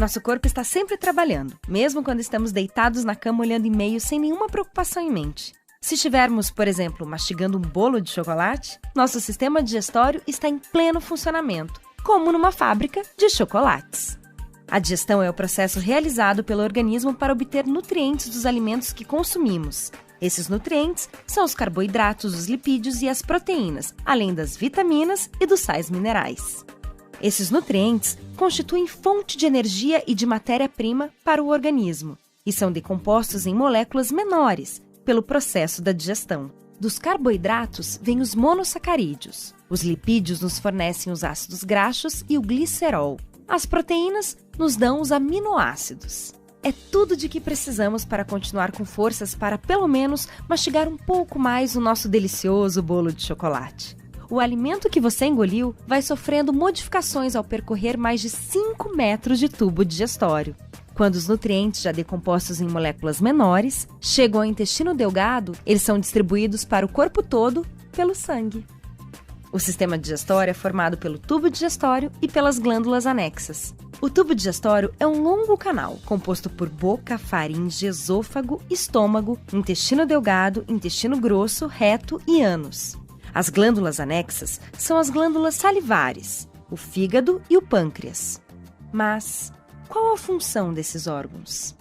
Nosso corpo está sempre trabalhando, mesmo quando estamos deitados na cama olhando e-mails sem nenhuma preocupação em mente. Se estivermos, por exemplo, mastigando um bolo de chocolate, nosso sistema digestório está em pleno funcionamento, como numa fábrica de chocolates. A digestão é o processo realizado pelo organismo para obter nutrientes dos alimentos que consumimos. Esses nutrientes são os carboidratos, os lipídios e as proteínas, além das vitaminas e dos sais minerais. Esses nutrientes constituem fonte de energia e de matéria-prima para o organismo e são decompostos em moléculas menores pelo processo da digestão. Dos carboidratos vêm os monossacarídeos. Os lipídios nos fornecem os ácidos graxos e o glicerol. As proteínas nos dão os aminoácidos. É tudo de que precisamos para continuar com forças para, pelo menos, mastigar um pouco mais o nosso delicioso bolo de chocolate. O alimento que você engoliu vai sofrendo modificações ao percorrer mais de 5 metros de tubo digestório. Quando os nutrientes, já decompostos em moléculas menores, chegam ao intestino delgado, eles são distribuídos para o corpo todo pelo sangue. O sistema digestório é formado pelo tubo digestório e pelas glândulas anexas. O tubo digestório é um longo canal, composto por boca, faringe, esôfago, estômago, intestino delgado, intestino grosso, reto e ânus. As glândulas anexas são as glândulas salivares, o fígado e o pâncreas. Mas qual a função desses órgãos?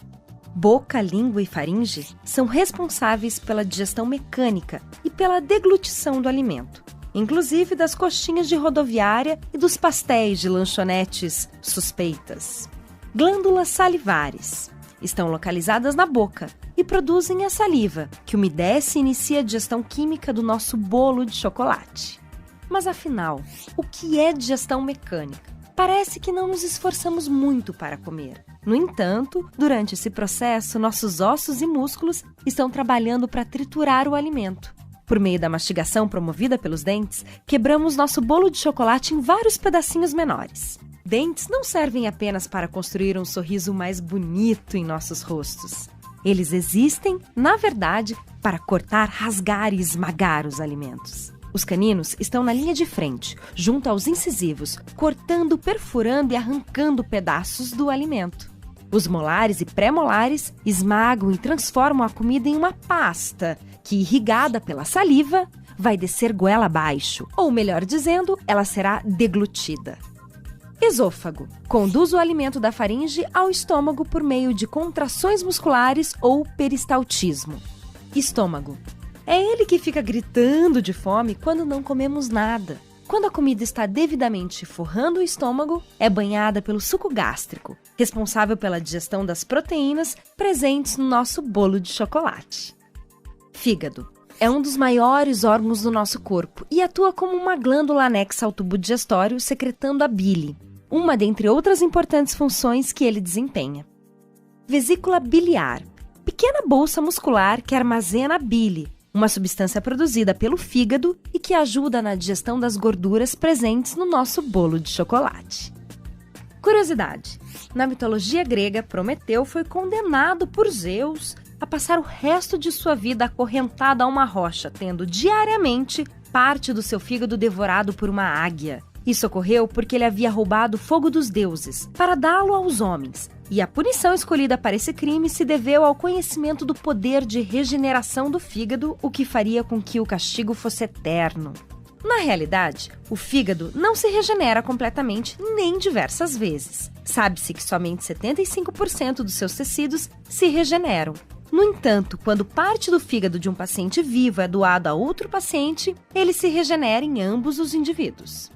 Boca, língua e faringe são responsáveis pela digestão mecânica e pela deglutição do alimento, inclusive das coxinhas de rodoviária e dos pastéis de lanchonetes suspeitas. Glândulas salivares estão localizadas na boca e produzem a saliva, que umedece e inicia a digestão química do nosso bolo de chocolate. Mas afinal, o que é digestão mecânica? Parece que não nos esforçamos muito para comer. No entanto, durante esse processo, nossos ossos e músculos estão trabalhando para triturar o alimento. Por meio da mastigação promovida pelos dentes, quebramos nosso bolo de chocolate em vários pedacinhos menores. Dentes não servem apenas para construir um sorriso mais bonito em nossos rostos. Eles existem, na verdade, para cortar, rasgar e esmagar os alimentos. Os caninos estão na linha de frente, junto aos incisivos, cortando, perfurando e arrancando pedaços do alimento. Os molares e pré-molares esmagam e transformam a comida em uma pasta que, irrigada pela saliva, vai descer goela abaixo, ou melhor dizendo, ela será deglutida. Esôfago conduz o alimento da faringe ao estômago por meio de contrações musculares ou peristaltismo. Estômago. É ele que fica gritando de fome quando não comemos nada. Quando a comida está devidamente forrando o estômago, é banhada pelo suco gástrico, responsável pela digestão das proteínas presentes no nosso bolo de chocolate. Fígado. É um dos maiores órgãos do nosso corpo e atua como uma glândula anexa ao tubo digestório, secretando a bile, uma dentre outras importantes funções que ele desempenha. Vesícula biliar. Pequena bolsa muscular que armazena a bile, uma substância produzida pelo fígado e que ajuda na digestão das gorduras presentes no nosso bolo de chocolate. Curiosidade: na mitologia grega, Prometeu foi condenado por Zeus a passar o resto de sua vida acorrentado a uma rocha, tendo diariamente parte do seu fígado devorado por uma águia. Isso ocorreu porque ele havia roubado o fogo dos deuses para dá-lo aos homens, e a punição escolhida para esse crime se deveu ao conhecimento do poder de regeneração do fígado, o que faria com que o castigo fosse eterno. Na realidade, o fígado não se regenera completamente nem diversas vezes. Sabe-se que somente 75% dos seus tecidos se regeneram. No entanto, quando parte do fígado de um paciente vivo é doado a outro paciente, ele se regenera em ambos os indivíduos.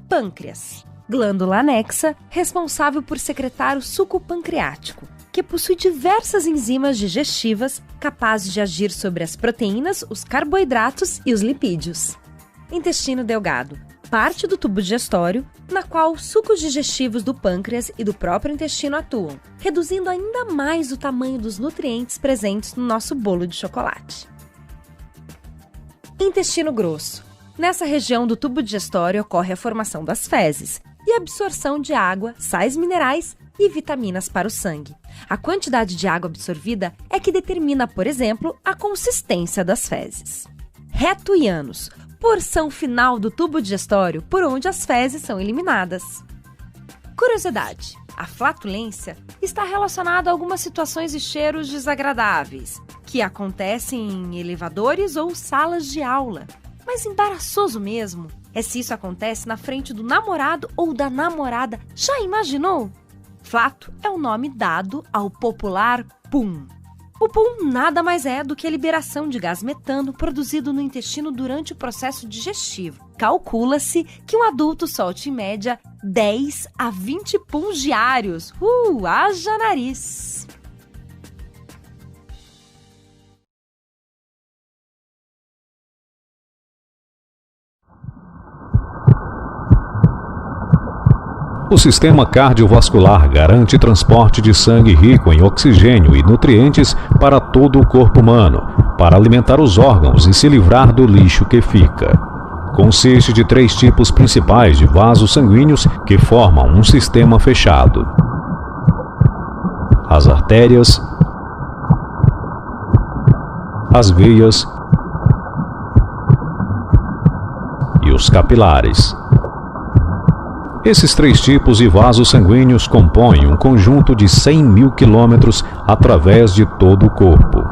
Pâncreas. Glândula anexa responsável por secretar o suco pancreático, que possui diversas enzimas digestivas capazes de agir sobre as proteínas, os carboidratos e os lipídios. Intestino delgado. Parte do tubo digestório, na qual os sucos digestivos do pâncreas e do próprio intestino atuam, reduzindo ainda mais o tamanho dos nutrientes presentes no nosso bolo de chocolate. Intestino grosso. Nessa região do tubo digestório ocorre a formação das fezes e a absorção de água, sais minerais e vitaminas para o sangue. A quantidade de água absorvida é que determina, por exemplo, a consistência das fezes. Reto e ânus. Porção final do tubo digestório por onde as fezes são eliminadas. Curiosidade: A flatulência está relacionada a algumas situações e cheiros desagradáveis, que acontecem em elevadores ou salas de aula. Mas embaraçoso mesmo é se isso acontece na frente do namorado ou da namorada. Já imaginou? Flato é o nome dado ao popular pum. O pum nada mais é do que a liberação de gás metano produzido no intestino durante o processo digestivo. Calcula-se que um adulto solte, em média, 10 a 20 puns diários. Haja nariz! O sistema cardiovascular garante transporte de sangue rico em oxigênio e nutrientes para todo o corpo humano, para alimentar os órgãos e se livrar do lixo que fica. Consiste de 3 tipos principais de vasos sanguíneos que formam um sistema fechado: as artérias, as veias e os capilares. Esses 3 tipos de vasos sanguíneos compõem um conjunto de 100 mil quilômetros através de todo o corpo.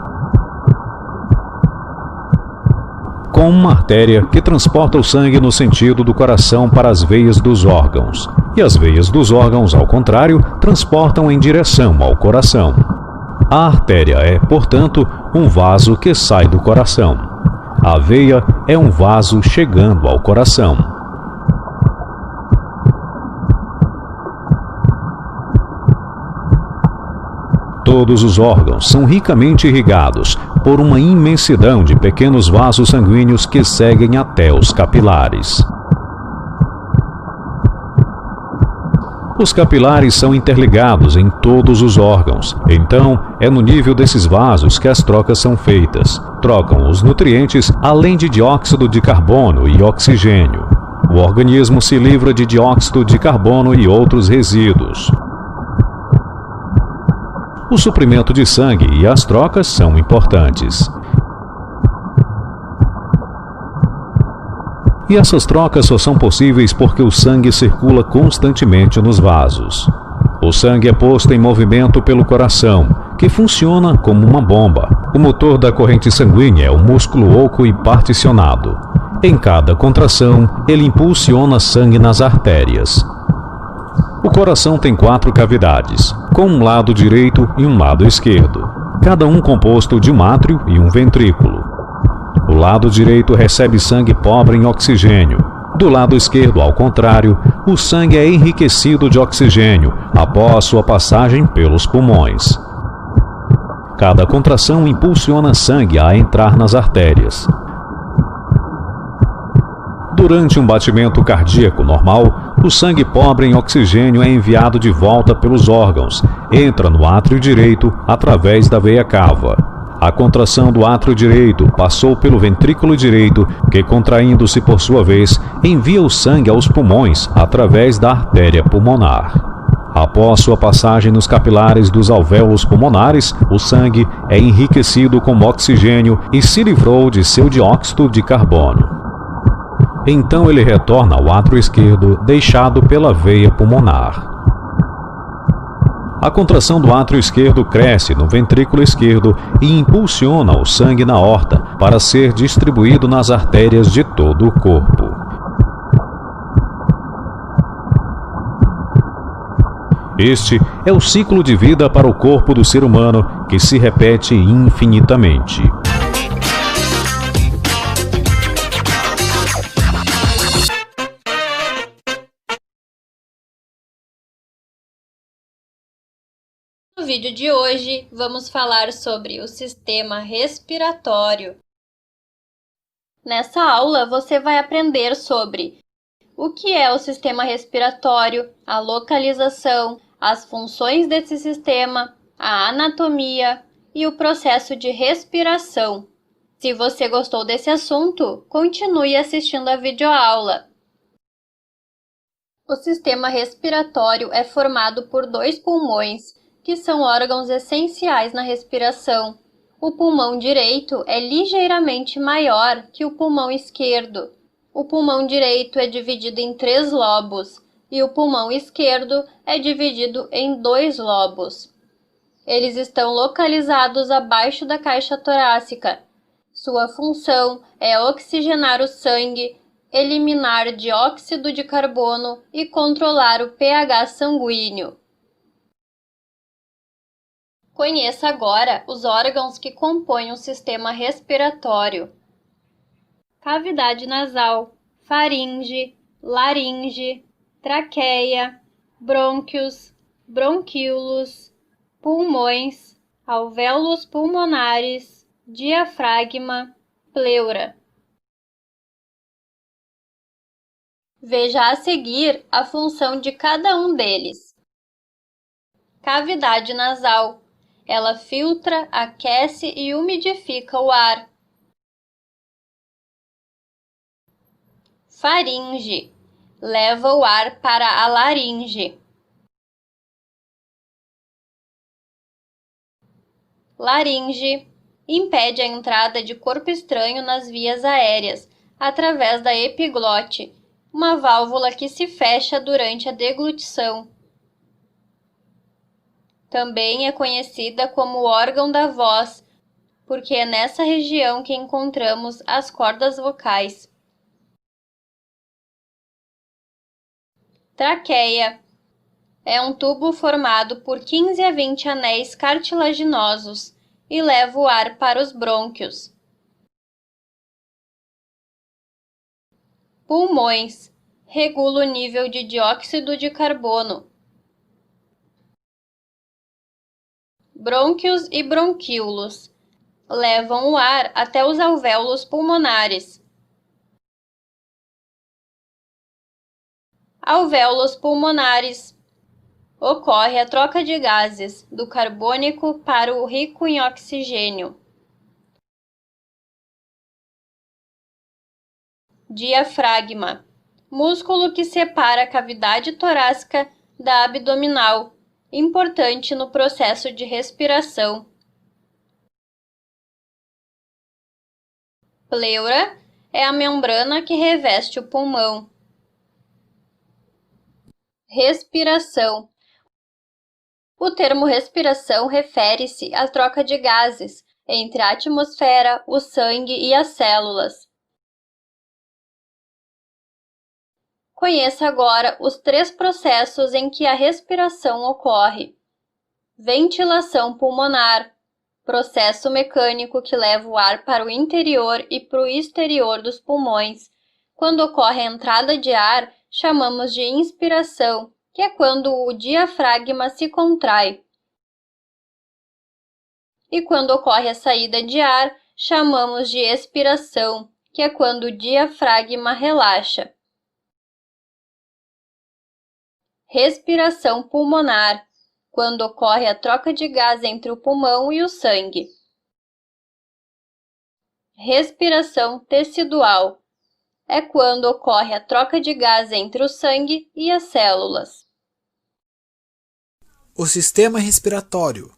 Com uma artéria que transporta o sangue no sentido do coração para as veias dos órgãos, e as veias dos órgãos, ao contrário, transportam em direção ao coração. A artéria é, portanto, um vaso que sai do coração. A veia é um vaso chegando ao coração. Todos os órgãos são ricamente irrigados por uma imensidão de pequenos vasos sanguíneos que seguem até os capilares. Os capilares são interligados em todos os órgãos, então é no nível desses vasos que as trocas são feitas. Trocam os nutrientes além de dióxido de carbono e oxigênio. O organismo se livra de dióxido de carbono e outros resíduos. O suprimento de sangue e as trocas são importantes. E essas trocas só são possíveis porque o sangue circula constantemente nos vasos. O sangue é posto em movimento pelo coração, que funciona como uma bomba. O motor da corrente sanguínea é o músculo oco e particionado. Em cada contração, ele impulsiona sangue nas artérias. O coração tem 4 cavidades, com um lado direito e um lado esquerdo, cada um composto de um átrio e um ventrículo. O lado direito recebe sangue pobre em oxigênio. Do lado esquerdo, ao contrário, o sangue é enriquecido de oxigênio após sua passagem pelos pulmões. Cada contração impulsiona sangue a entrar nas artérias. Durante um batimento cardíaco normal, o sangue pobre em oxigênio é enviado de volta pelos órgãos, entra no átrio direito através da veia cava. A contração do átrio direito passou pelo ventrículo direito, que, contraindo-se por sua vez, envia o sangue aos pulmões através da artéria pulmonar. Após sua passagem nos capilares dos alvéolos pulmonares, o sangue é enriquecido com oxigênio e se livrou de seu dióxido de carbono. Então ele retorna ao átrio esquerdo, deixado pela veia pulmonar. A contração do átrio esquerdo cresce no ventrículo esquerdo e impulsiona o sangue na aorta para ser distribuído nas artérias de todo o corpo. Este é o ciclo de vida para o corpo do ser humano, que se repete infinitamente. No vídeo de hoje, vamos falar sobre o sistema respiratório. Nessa aula, você vai aprender sobre o que é o sistema respiratório, a localização, as funções desse sistema, a anatomia e o processo de respiração. Se você gostou desse assunto, continue assistindo a videoaula. O sistema respiratório é formado por 2 pulmões, que são órgãos essenciais na respiração. O pulmão direito é ligeiramente maior que o pulmão esquerdo. O pulmão direito é dividido em 3 lobos, e o pulmão esquerdo é dividido em 2 lobos. Eles estão localizados abaixo da caixa torácica. Sua função é oxigenar o sangue, eliminar dióxido de carbono e controlar o pH sanguíneo. Conheça agora os órgãos que compõem o sistema respiratório: cavidade nasal, faringe, laringe, traqueia, brônquios, bronquíolos, pulmões, alvéolos pulmonares, diafragma, pleura. Veja a seguir a função de cada um deles. Cavidade nasal. Ela filtra, aquece e umidifica o ar. Faringe. Leva o ar para a laringe. Laringe. Impede a entrada de corpo estranho nas vias aéreas, através da epiglote, uma válvula que se fecha durante a deglutição. Também é conhecida como órgão da voz, porque é nessa região que encontramos as cordas vocais. Traqueia. É um tubo formado por 15 a 20 anéis cartilaginosos e leva o ar para os brônquios. Pulmões. Regula o nível de dióxido de carbono. Brônquios e bronquíolos. Levam o ar até os alvéolos pulmonares. Alvéolos pulmonares. Ocorre a troca de gases, do carbônico para o rico em oxigênio. Diafragma. Músculo que separa a cavidade torácica da abdominal, importante no processo de respiração. Pleura é a membrana que reveste o pulmão. Respiração. O termo respiração refere-se à troca de gases entre a atmosfera, o sangue e as células. Conheça agora os 3 processos em que a respiração ocorre. Ventilação pulmonar, processo mecânico que leva o ar para o interior e para o exterior dos pulmões. Quando ocorre a entrada de ar, chamamos de inspiração, que é quando o diafragma se contrai. E quando ocorre a saída de ar, chamamos de expiração, que é quando o diafragma relaxa. Respiração pulmonar, quando ocorre a troca de gás entre o pulmão e o sangue. Respiração tecidual, é quando ocorre a troca de gás entre o sangue e as células. O sistema respiratório.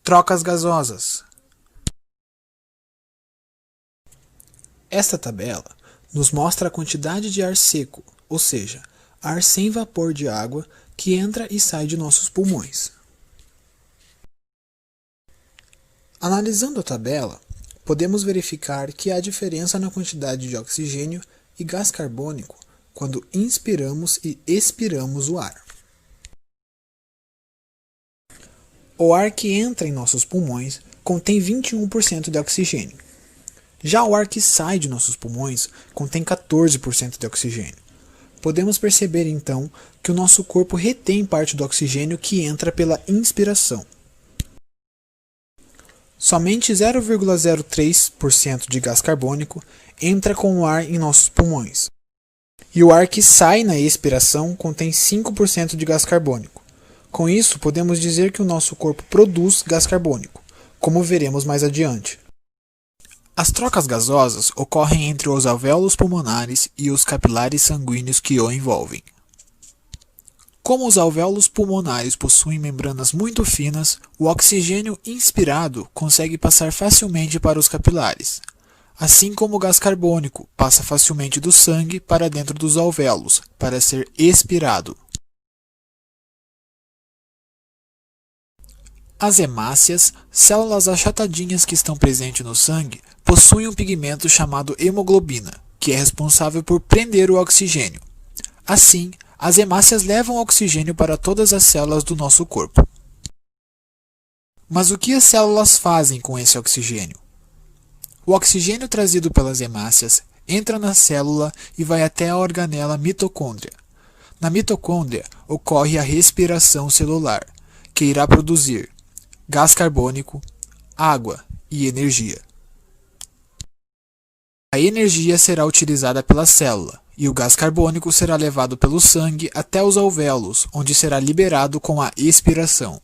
Trocas gasosas. Esta tabela nos mostra a quantidade de ar seco, ou seja, ar sem vapor de água que entra e sai de nossos pulmões. Analisando a tabela, podemos verificar que há diferença na quantidade de oxigênio e gás carbônico quando inspiramos e expiramos o ar. O ar que entra em nossos pulmões contém 21% de oxigênio. Já o ar que sai de nossos pulmões contém 14% de oxigênio. Podemos perceber então que o nosso corpo retém parte do oxigênio que entra pela inspiração. Somente 0,03% de gás carbônico entra com o ar em nossos pulmões. E o ar que sai na expiração contém 5% de gás carbônico. Com isso, podemos dizer que o nosso corpo produz gás carbônico, como veremos mais adiante. As trocas gasosas ocorrem entre os alvéolos pulmonares e os capilares sanguíneos que o envolvem. Como os alvéolos pulmonares possuem membranas muito finas, o oxigênio inspirado consegue passar facilmente para os capilares, assim como o gás carbônico passa facilmente do sangue para dentro dos alvéolos para ser expirado. As hemácias, células achatadinhas que estão presentes no sangue, possuem um pigmento chamado hemoglobina, que é responsável por prender o oxigênio. Assim, as hemácias levam oxigênio para todas as células do nosso corpo. Mas o que as células fazem com esse oxigênio? O oxigênio trazido pelas hemácias entra na célula e vai até a organela mitocôndria. Na mitocôndria ocorre a respiração celular, que irá produzir gás carbônico, água e energia. A energia será utilizada pela célula e o gás carbônico será levado pelo sangue até os alvéolos, onde será liberado com a expiração.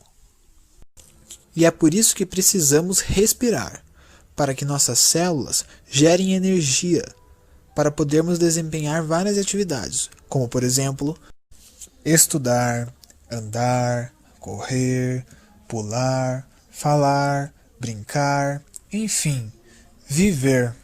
E é por isso que precisamos respirar, para que nossas células gerem energia, para podermos desempenhar várias atividades, como por exemplo, estudar, andar, correr, pular, falar, brincar, enfim, viver.